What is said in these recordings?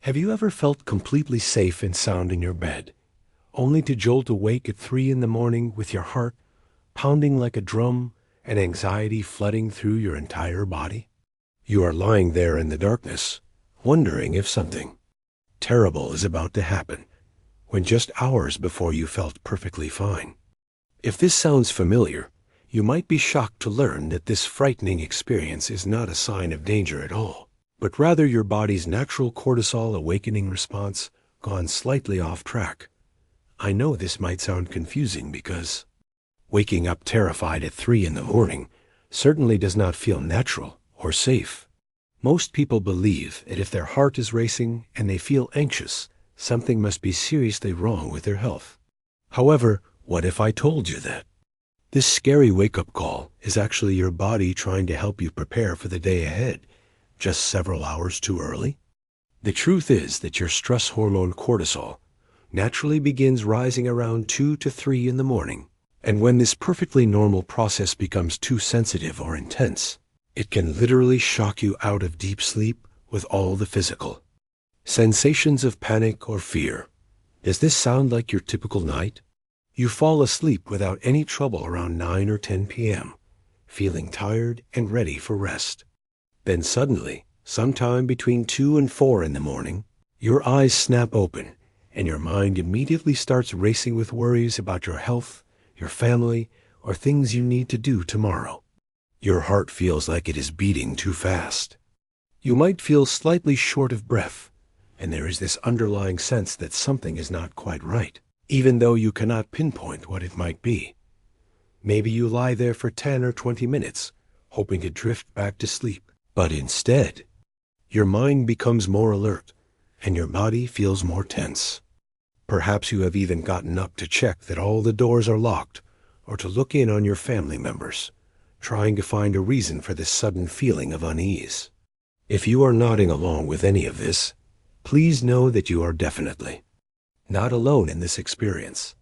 Have you ever felt completely safe and sound in your bed, only to jolt awake at 3 in the morning with your heart pounding like a drum and anxiety flooding through your entire body? You are lying there in the darkness, wondering if something terrible is about to happen, when just hours before you felt perfectly fine. If this sounds familiar, you might be shocked to learn that this frightening experience is not a sign of danger at all, but rather your body's natural cortisol awakening response gone slightly off track. I know this might sound confusing because waking up terrified at 3 in the morning certainly does not feel natural or safe. Most people believe that if their heart is racing and they feel anxious, something must be seriously wrong with their health. However, what if I told you that this scary wake-up call is actually your body trying to help you prepare for the day ahead, just several hours too early? The truth is that your stress hormone cortisol naturally begins rising around 2 to 3 in the morning, and when this perfectly normal process becomes too sensitive or intense, it can literally shock you out of deep sleep with all the physical sensations of panic or fear. Does this sound like your typical night? You fall asleep without any trouble around 9 or 10 p.m., feeling tired and ready for rest. Then suddenly, sometime between 2 and 4 in the morning, your eyes snap open and your mind immediately starts racing with worries about your health, your family, or things you need to do tomorrow. Your heart feels like it is beating too fast. You might feel slightly short of breath, and there is this underlying sense that something is not quite right, even though you cannot pinpoint what it might be. Maybe you lie there for 10 or 20 minutes, hoping to drift back to sleep, but instead, your mind becomes more alert, and your body feels more tense. Perhaps you have even gotten up to check that all the doors are locked, or to look in on your family members, trying to find a reason for this sudden feeling of unease. If you are nodding along with any of this, please know that you are definitely not alone in this experience.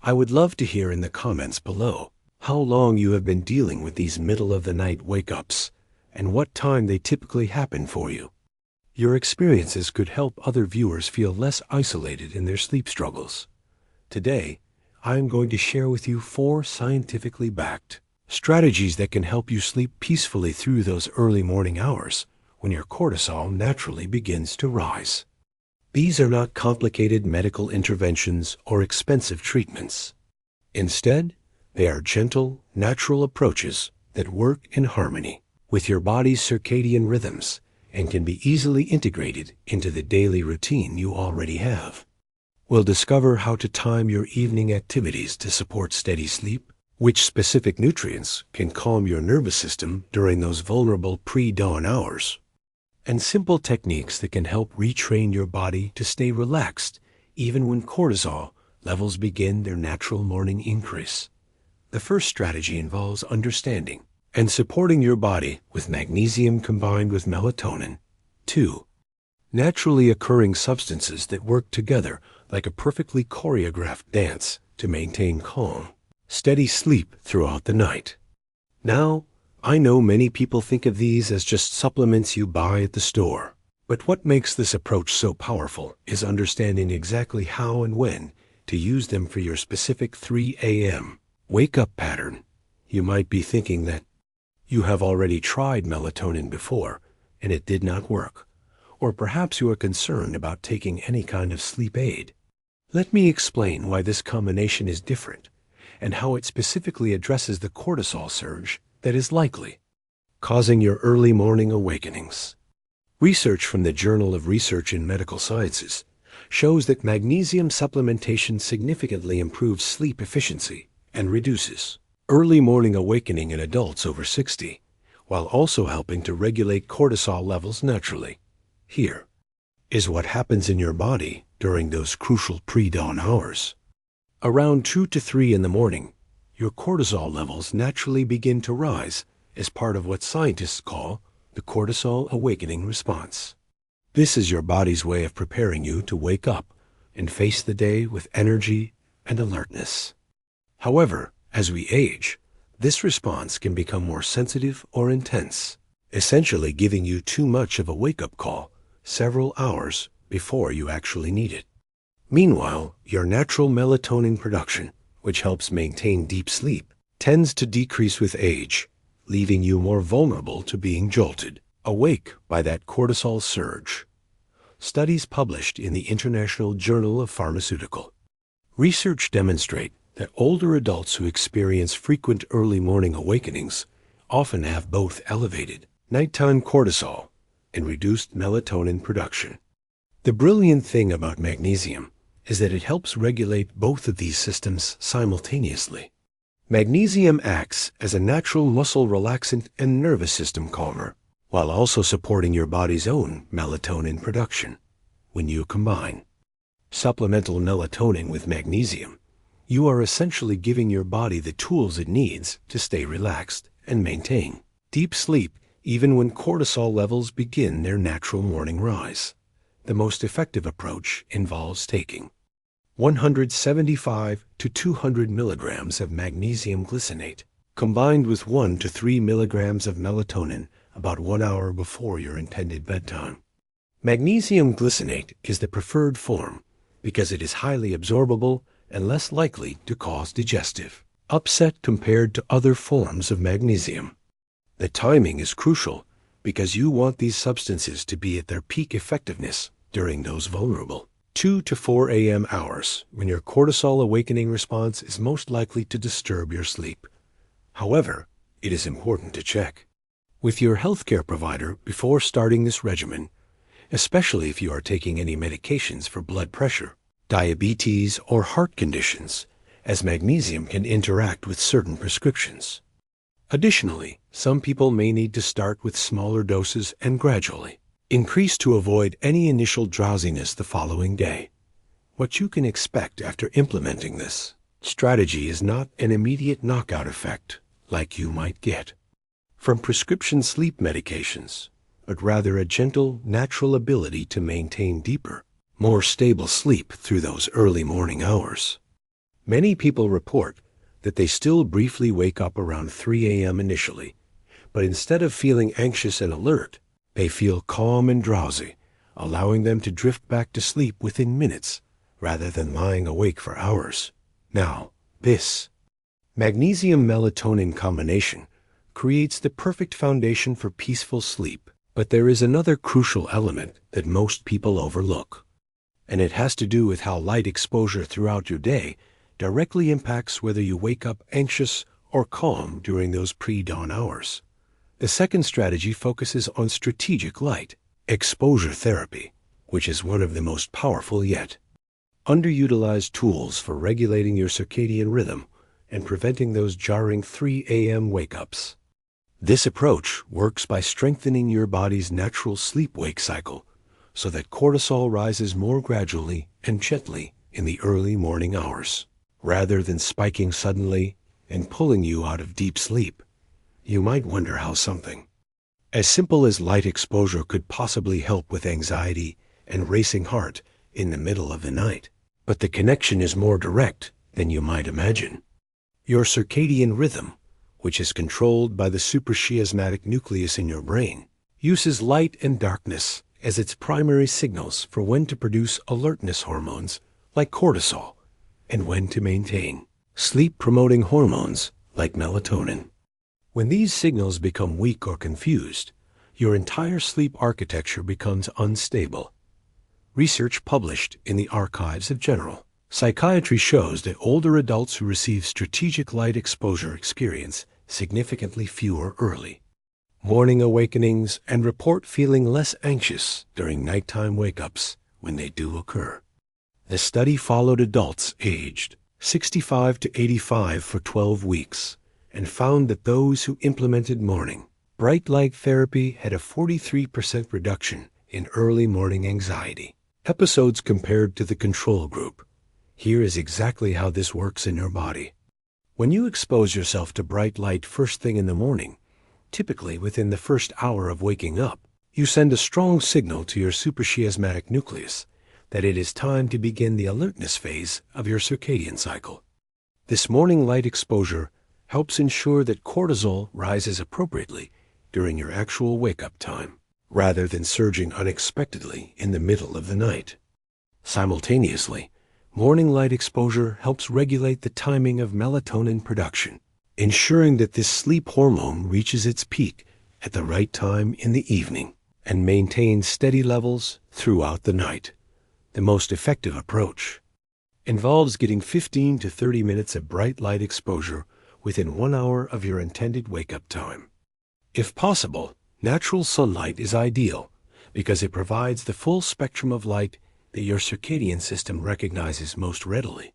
I would love to hear in the comments below how long you have been dealing with these middle-of-the-night wake-ups and what time they typically happen for you. Your experiences could help other viewers feel less isolated in their sleep struggles. Today, I am going to share with you 4 scientifically backed strategies that can help you sleep peacefully through those early morning hours when your cortisol naturally begins to rise. These are not complicated medical interventions or expensive treatments. Instead, they are gentle, natural approaches that work in harmony with your body's circadian rhythms and can be easily integrated into the daily routine you already have. We'll discover how to time your evening activities to support steady sleep, which specific nutrients can calm your nervous system during those vulnerable pre-dawn hours, and simple techniques that can help retrain your body to stay relaxed even when cortisol levels begin their natural morning increase. The first strategy involves understanding and supporting your body with magnesium combined with melatonin. 2. Naturally occurring substances that work together like a perfectly choreographed dance to maintain calm, steady sleep throughout the night. Now, I know many people think of these as just supplements you buy at the store, but what makes this approach so powerful is understanding exactly how and when to use them for your specific 3 a.m. wake-up pattern. You might be thinking that you have already tried melatonin before and it did not work, or perhaps you are concerned about taking any kind of sleep aid. Let me explain why this combination is different and how it specifically addresses the cortisol surge that is likely causing your early morning awakenings. Research from the Journal of Research in Medical Sciences shows that magnesium supplementation significantly improves sleep efficiency and reduces early morning awakening in adults over 60, while also helping to regulate cortisol levels naturally. Here is what happens in your body during those crucial pre-dawn hours. Around 2 to 3 in the morning, your cortisol levels naturally begin to rise as part of what scientists call the cortisol awakening response. This is your body's way of preparing you to wake up and face the day with energy and alertness. However, as we age, this response can become more sensitive or intense, essentially giving you too much of a wake-up call several hours before you actually need it. Meanwhile, your natural melatonin production, which helps maintain deep sleep, tends to decrease with age, leaving you more vulnerable to being jolted awake by that cortisol surge. Studies published in the International Journal of Pharmaceutical Research demonstrate that older adults who experience frequent early morning awakenings often have both elevated nighttime cortisol and reduced melatonin production. The brilliant thing about magnesium is that it helps regulate both of these systems simultaneously. Magnesium acts as a natural muscle relaxant and nervous system calmer, while also supporting your body's own melatonin production. When you combine supplemental melatonin with magnesium, you are essentially giving your body the tools it needs to stay relaxed and maintain deep sleep even when cortisol levels begin their natural morning rise. The most effective approach involves taking 175 to 200 milligrams of magnesium glycinate, combined with 1 to 3 milligrams of melatonin about 1 hour before your intended bedtime. Magnesium glycinate is the preferred form because it is highly absorbable and less likely to cause digestive upset compared to other forms of magnesium. The timing is crucial because you want these substances to be at their peak effectiveness during those vulnerable 2 to 4 a.m. hours when your cortisol awakening response is most likely to disturb your sleep. However, it is important to check with your healthcare provider before starting this regimen, especially if you are taking any medications for blood pressure, diabetes, or heart conditions, as magnesium can interact with certain prescriptions. Additionally, some people may need to start with smaller doses and gradually increase to avoid any initial drowsiness the following day. What you can expect after implementing this strategy is not an immediate knockout effect like you might get from prescription sleep medications, but rather a gentle, natural ability to maintain deeper, more stable sleep through those early morning hours. Many people report that they still briefly wake up around 3 a.m. initially, but instead of feeling anxious and alert, they feel calm and drowsy, allowing them to drift back to sleep within minutes rather than lying awake for hours. Now, this magnesium-melatonin combination creates the perfect foundation for peaceful sleep. But there is another crucial element that most people overlook, and it has to do with how light exposure throughout your day directly impacts whether you wake up anxious or calm during those pre-dawn hours. The second strategy focuses on strategic light exposure therapy, which is one of the most powerful yet underutilized tools for regulating your circadian rhythm and preventing those jarring 3 a.m. wake-ups. This approach works by strengthening your body's natural sleep-wake cycle so that cortisol rises more gradually and gently in the early morning hours, rather than spiking suddenly and pulling you out of deep sleep. You might wonder how something as simple as light exposure could possibly help with anxiety and racing heart in the middle of the night. But the connection is more direct than you might imagine. Your circadian rhythm, which is controlled by the suprachiasmatic nucleus in your brain, uses light and darkness as its primary signals for when to produce alertness hormones like cortisol and when to maintain sleep-promoting hormones like melatonin. When these signals become weak or confused, your entire sleep architecture becomes unstable. Research published in the Archives of General Psychiatry shows that older adults who receive strategic light exposure experience significantly fewer early morning awakenings and report feeling less anxious during nighttime wake-ups when they do occur. The study followed adults aged 65 to 85 for 12 weeks and found that those who implemented morning bright light therapy had a 43% reduction in early morning anxiety episodes compared to the control group. Here is exactly how this works in your body. When you expose yourself to bright light first thing in the morning, typically within the first hour of waking up, you send a strong signal to your suprachiasmatic nucleus that it is time to begin the alertness phase of your circadian cycle. This morning light exposure helps ensure that cortisol rises appropriately during your actual wake-up time, rather than surging unexpectedly in the middle of the night. Simultaneously, morning light exposure helps regulate the timing of melatonin production, ensuring that this sleep hormone reaches its peak at the right time in the evening and maintains steady levels throughout the night. The most effective approach involves getting 15 to 30 minutes of bright light exposure within 1 hour of your intended wake-up time. If possible, natural sunlight is ideal because it provides the full spectrum of light that your circadian system recognizes most readily.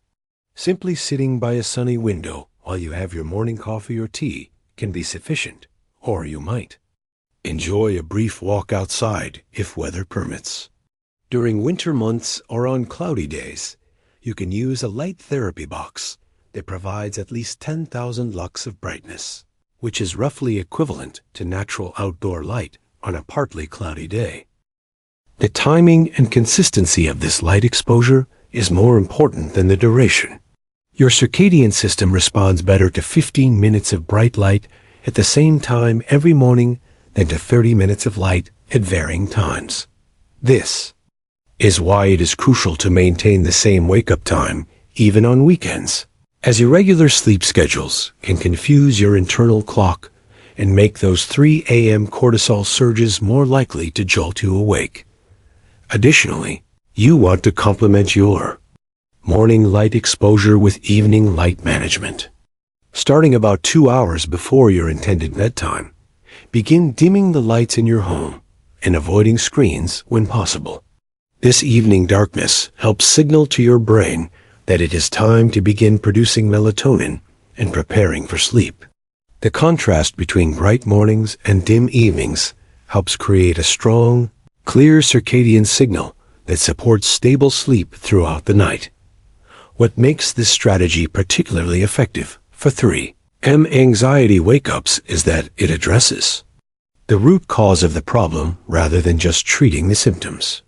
Simply sitting by a sunny window while you have your morning coffee or tea can be sufficient, or you might enjoy a brief walk outside if weather permits. During winter months or on cloudy days, you can use a light therapy box that provides at least 10,000 lux of brightness, which is roughly equivalent to natural outdoor light on a partly cloudy day. The timing and consistency of this light exposure is more important than the duration. Your circadian system responds better to 15 minutes of bright light at the same time every morning than to 30 minutes of light at varying times. This is why it is crucial to maintain the same wake-up time even on weekends, as irregular sleep schedules can confuse your internal clock and make those 3 a.m. cortisol surges more likely to jolt you awake. Additionally, you want to complement your morning light exposure with evening light management. Starting about 2 hours before your intended bedtime, begin dimming the lights in your home and avoiding screens when possible. This evening darkness helps signal to your brain that it is time to begin producing melatonin and preparing for sleep. The contrast between bright mornings and dim evenings helps create a strong, clear circadian signal that supports stable sleep throughout the night. What makes this strategy particularly effective for 3M anxiety wake-ups is that it addresses the root cause of the problem rather than just treating the symptoms.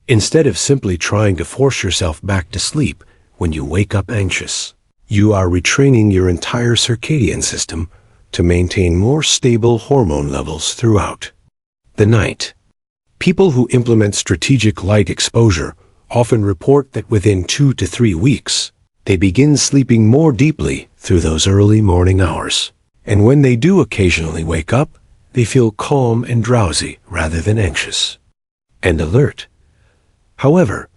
Instead of simply trying to force yourself back to sleep when you wake up anxious, you are retraining your entire circadian system to maintain more stable hormone levels throughout the night. People who implement strategic light exposure often report that within 2 to 3 weeks, they begin sleeping more deeply through those early morning hours. And when they do occasionally wake up, they feel calm and drowsy rather than anxious and alert. However,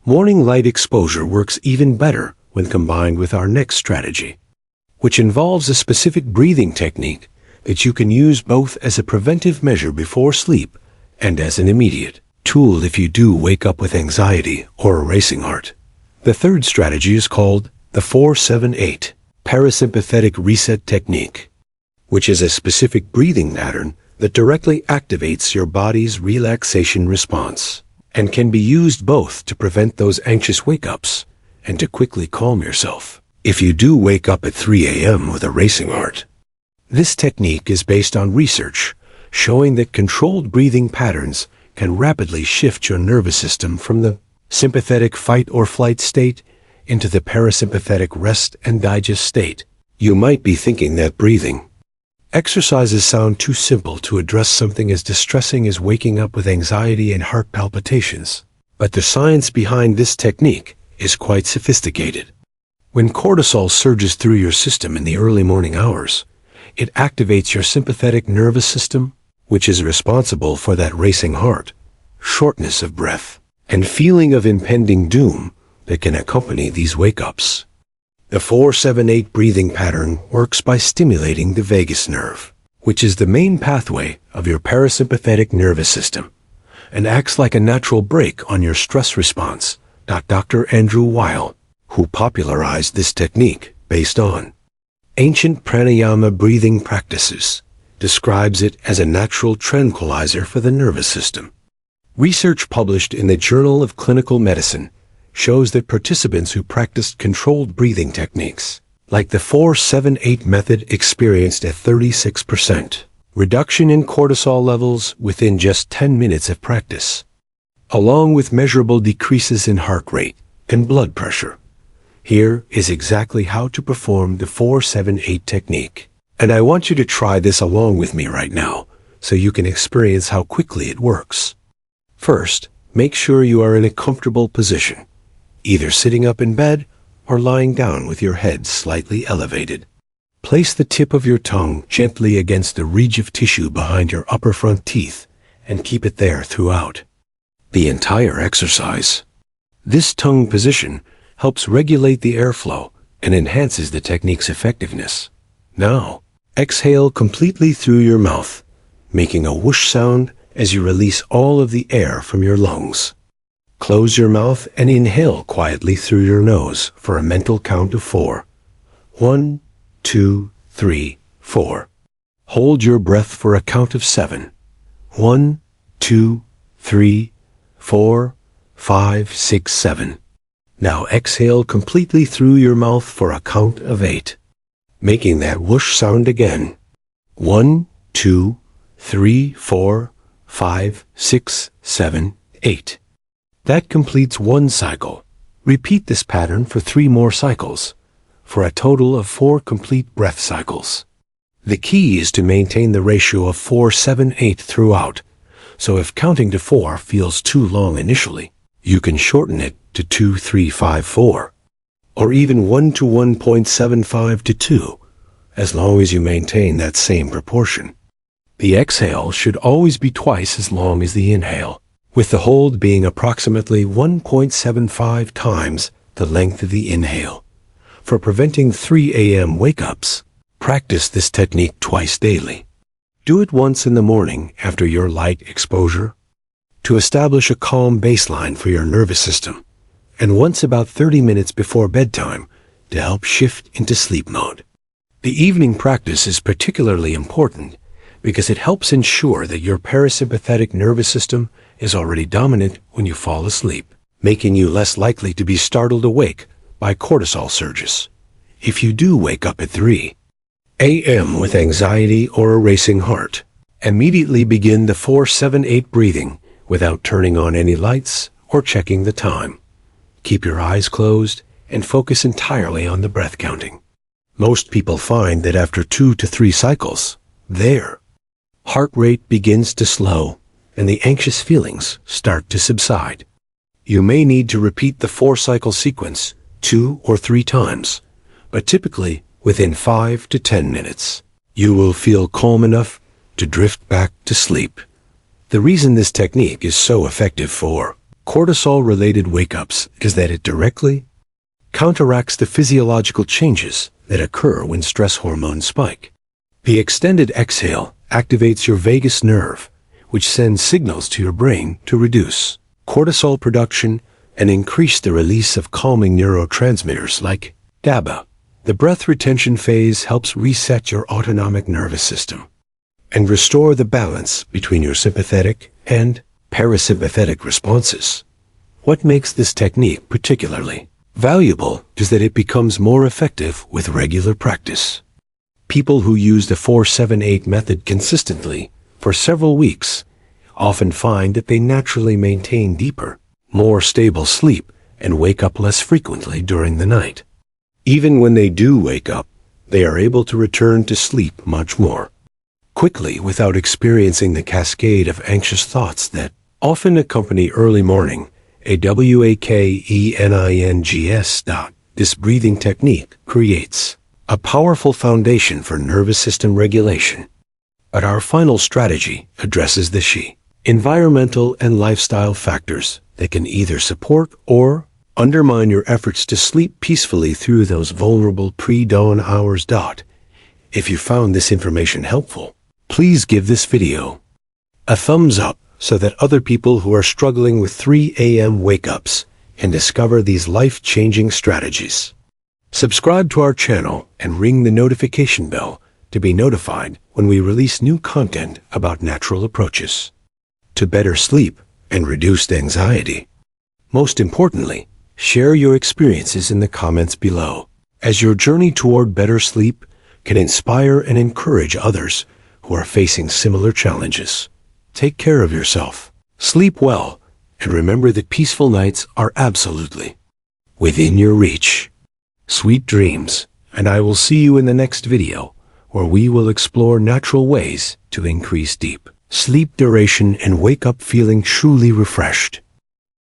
morning light exposure works even better when combined with our next strategy, which involves a specific breathing technique that you can use both as a preventive measure before sleep and as an immediate tool if you do wake up with anxiety or a racing heart. The third strategy is called the 4-7-8 parasympathetic reset technique, which is a specific breathing pattern that directly activates your body's relaxation response and can be used both to prevent those anxious wake-ups and to quickly calm yourself if you do wake up at 3 a.m. with a racing heart. This technique is based on research showing that controlled breathing patterns can rapidly shift your nervous system from the sympathetic fight or flight state into the parasympathetic rest and digest state. You might be thinking that breathing exercises sound too simple to address something as distressing as waking up with anxiety and heart palpitations, but the science behind this technique is quite sophisticated. When cortisol surges through your system in the early morning hours, it activates your sympathetic nervous system, which is responsible for that racing heart, shortness of breath, and feeling of impending doom that can accompany these wake-ups. The 4-7-8 breathing pattern works by stimulating the vagus nerve, which is the main pathway of your parasympathetic nervous system, and acts like a natural brake on your stress response. Dr. Andrew Weil, who popularized this technique based on ancient pranayama breathing practices, describes it as a natural tranquilizer for the nervous system. Research published in the Journal of Clinical Medicine shows that participants who practiced controlled breathing techniques, like the 4-7-8 method, experienced a 36% reduction in cortisol levels within just 10 minutes of practice, along with measurable decreases in heart rate and blood pressure. Here is exactly how to perform the 4-7-8 technique. And I want you to try this along with me right now so you can experience how quickly it works. First, make sure you are in a comfortable position, either sitting up in bed or lying down with your head slightly elevated. Place the tip of your tongue gently against the ridge of tissue behind your upper front teeth and keep it there throughout the entire exercise. This tongue position helps regulate the airflow and enhances the technique's effectiveness. Now, exhale completely through your mouth, making a whoosh sound as you release all of the air from your lungs. Close your mouth and inhale quietly through your nose for a mental count of 4. 1, 2, 3, 4. Hold your breath for a count of 7. 1, 2, 3, 4, 5, 6, 7. Now exhale completely through your mouth for a count of 8, making that whoosh sound again. 1, 2, 3, 4, 5, 6, 7, 8. That completes one cycle. Repeat this pattern for 3 more cycles, for a total of 4 complete breath cycles. The key is to maintain the ratio of 4, 7, 8 throughout, so if counting to 4 feels too long initially, you can shorten it to 2, 3, 5, 4, or even 1 to 1.75 to 2, as long as you maintain that same proportion. The exhale should always be twice as long as the inhale, with the hold being approximately 1.75 times the length of the inhale. For preventing 3 a.m. wake-ups, practice this technique twice daily. Do it once in the morning after your light exposure, to establish a calm baseline for your nervous system, and once about 30 minutes before bedtime to help shift into sleep mode. The evening practice is particularly important because it helps ensure that your parasympathetic nervous system is already dominant when you fall asleep, making you less likely to be startled awake by cortisol surges. If you do wake up at 3 a.m. with anxiety or a racing heart, immediately begin the 4-7-8 breathing without turning on any lights or checking the time. Keep your eyes closed and focus entirely on the breath counting. Most people find that after 2 to 3 cycles, their heart rate begins to slow and the anxious feelings start to subside. You may need to repeat the 4-cycle sequence 2 or 3 times, but typically within 5 to 10 minutes, you will feel calm enough to drift back to sleep. The reason this technique is so effective for cortisol-related wake-ups is that it directly counteracts the physiological changes that occur when stress hormones spike. The extended exhale activates your vagus nerve, which sends signals to your brain to reduce cortisol production and increase the release of calming neurotransmitters like GABA. The breath retention phase helps reset your autonomic nervous system and restore the balance between your sympathetic and parasympathetic responses. What makes this technique particularly valuable is that it becomes more effective with regular practice. People who use the 4-7-8 method consistently for several weeks often find that they naturally maintain deeper, more stable sleep and wake up less frequently during the night. Even when they do wake up, they are able to return to sleep much more quickly without experiencing the cascade of anxious thoughts that often accompany early morning. This breathing technique creates a powerful foundation for nervous system regulation. But our final strategy addresses the environmental and lifestyle factors that can either support or undermine your efforts to sleep peacefully through those vulnerable pre-dawn hours. If you found this information helpful, please give this video a thumbs up so that other people who are struggling with 3 a.m. wake-ups can discover these life-changing strategies. Subscribe to our channel and ring the notification bell to be notified when we release new content about natural approaches to better sleep and reduced anxiety. Most importantly, share your experiences in the comments below, as your journey toward better sleep can inspire and encourage others who are facing similar challenges. Take care of yourself, sleep well, and remember that peaceful nights are absolutely within your reach. Sweet dreams, and I will see you in the next video, where we will explore natural ways to increase deep sleep duration and wake up feeling truly refreshed.